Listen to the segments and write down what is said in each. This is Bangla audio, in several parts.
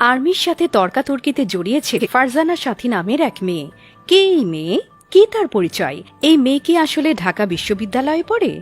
আর্মির সাথে তর্কাতর্কিতে জড়িয়েছে ফারজানা সাথী নামের এক মেয়ে। কে এই মেয়ে, কি তার পরিচয়? এই মেয়ে কি আসলে ঢাকা বিশ্ববিদ্যালয়ে পড়ে?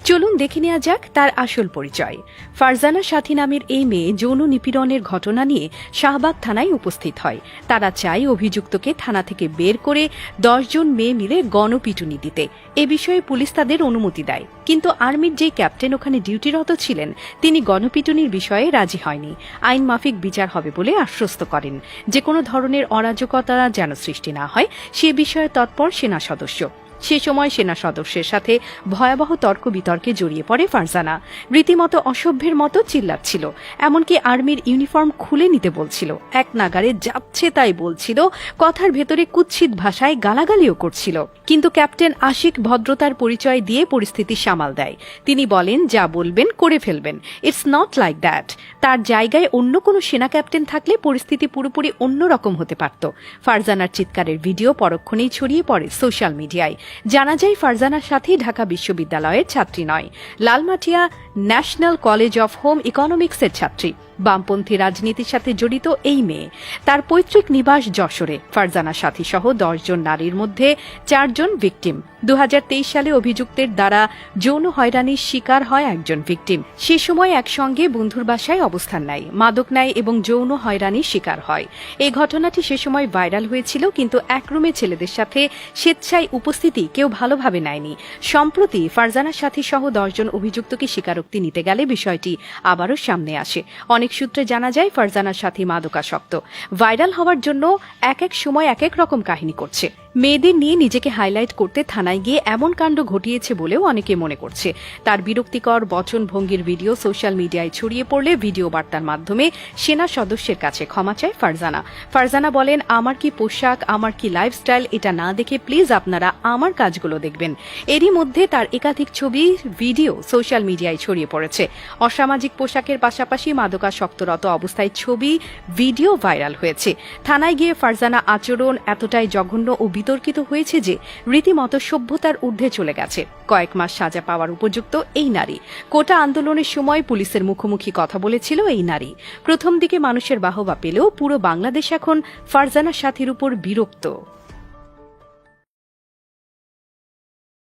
চলুন দেখে নেওয়া যাক তার আসল পরিচয়। ফারজানা সাথী নামের এই মেয়ে যৌন নিপীড়নের ঘটনা নিয়ে শাহবাগ থানায় উপস্থিত হয়। তারা চায় অভিযুক্তকে থানা থেকে বের করে 10 জন মেয়ে মিলে গণপিটুনি দিতে। এ বিষয়ে পুলিশ তাদের অনুমতি দেয়, কিন্তু আর্মির যে ক্যাপ্টেন ওখানে ডিউটিরত ছিলেন তিনি গণপিটুনির বিষয়ে রাজি হয়নি। আইন মাফিক বিচার হবে বলে আশ্বস্ত করেন। যে কোনো ধরনের অরাজকতা যেন সৃষ্টি না হয় সে বিষয়ে তৎপর সেনা সদস্য। সে সময় সেনা সদস্যের সাথে ভয়াবহ তর্ক বিতর্কে জড়িয়ে পড়ে ফারজানা। রীতিমতো অসভ্যের মতো চিল্লাচ্ছিল, এমনকি আর্মির ইউনিফর্ম খুলে নিতে বলছিল, এক নাগারে যাচ্ছে তাই বলছিল, কথার ভেতরে কুৎসিত ভাষায় গালাগালিও করছিল। কিন্তু ক্যাপ্টেন আশিক ভদ্রতার পরিচয় দিয়ে পরিস্থিতি সামাল দেয়। তিনি বলেন, যা বলবেন করে ফেলবেন, ইটস নট লাইক দ্যাট। তার জায়গায় অন্য কোনো সেনা ক্যাপ্টেন থাকলে পরিস্থিতি পুরোপুরি অন্যরকম হতে পারত। ফারজানার চিৎকারের ভিডিও পরক্ষণেই ছড়িয়ে পড়ে সোশ্যাল মিডিয়ায়। জানা যায় ফারজানার সাথেই ঢাকা বিশ্ববিদ্যালয়ের ছাত্রী নয়, Lalmatia national college of home ইকোনমিক্সের ছাত্রী। বামপন্থী রাজনীতির সাথে জড়িত এই মেয়ে। তার পৈতৃক নিবাস যশোরে। ফারজানা সাথী সহ 10 জন নারীর মধ্যে 4 জন ভিকটিম। 2023 সালে অভিযুক্তের দ্বারা যৌন হয়রানির শিকার হয় একজন ভিকটিম। সে সময় একসঙ্গে বন্ধুর বাসায় অবস্থান নেয়, মাদক নেয় এবং যৌন হয়রানির শিকার হয়। এই ঘটনাটি সে সময় ভাইরাল হয়েছিল, কিন্তু এক রুমে ছেলেদের সাথে স্বেচ্ছায় উপস্থিতি কেউ ভালোভাবে নেয়নি। সম্প্রতি ফারজানার সাথী সহ 10 জন অভিযুক্তকে স্বীকারোক্তি নিতে গেলে বিষয়টি আবারও সামনে আসে। অনেক সূত্রে জানা যায় ফারজানার সাথী মাদকাসক্ত। ভাইরাল হওয়ার জন্য এক এক সময় এক এক রকম কাহিনী করছে। মেয়েদের নিয়ে নিজেকে হাইলাইট করতে থানায় গিয়ে এমন কাণ্ড ঘটিয়েছে বলেও অনেকে মনে করছে। তার বিরক্তিকর বচনভঙ্গির ভিডিও সোশ্যাল মিডিয়ায় ছড়িয়ে পড়লে ভিডিও বার্তার মাধ্যমে সেনা সদস্যের কাছে ক্ষমা চায় ফারজানা। ফারজানা বলেন, আমার কি পোশাক, আমার কি লাইফস্টাইল, এটা না দেখে প্লিজ আপনারা আমার কাজগুলো দেখবেন। এরই মধ্যে তার একাধিক ছবি, ভিডিও সোশ্যাল মিডিয়ায় ছড়িয়ে পড়েছে। অসামাজিক পোশাকের পাশাপাশি মাদকাসক্তরত অবস্থায় ছবি, ভিডিও ভাইরাল হয়েছে। থানায় গিয়ে ফারজানা আচরণ এতটাই জঘন্য ও বিতর্কিত হয়েছে যে রীতিমতো সভ্যতার ঊর্ধ্বে চলে গেছে। কয়েক মাস সাজা পাওয়ার উপযুক্ত এই নারী। কোটা আন্দোলনের সময় পুলিশের মুখোমুখি কথা বলেছিল এই নারী। প্রথম দিকে মানুষের বাহবা পেলেও পুরো বাংলাদেশ এখন ফারজানা সাথীর উপর বিরক্ত।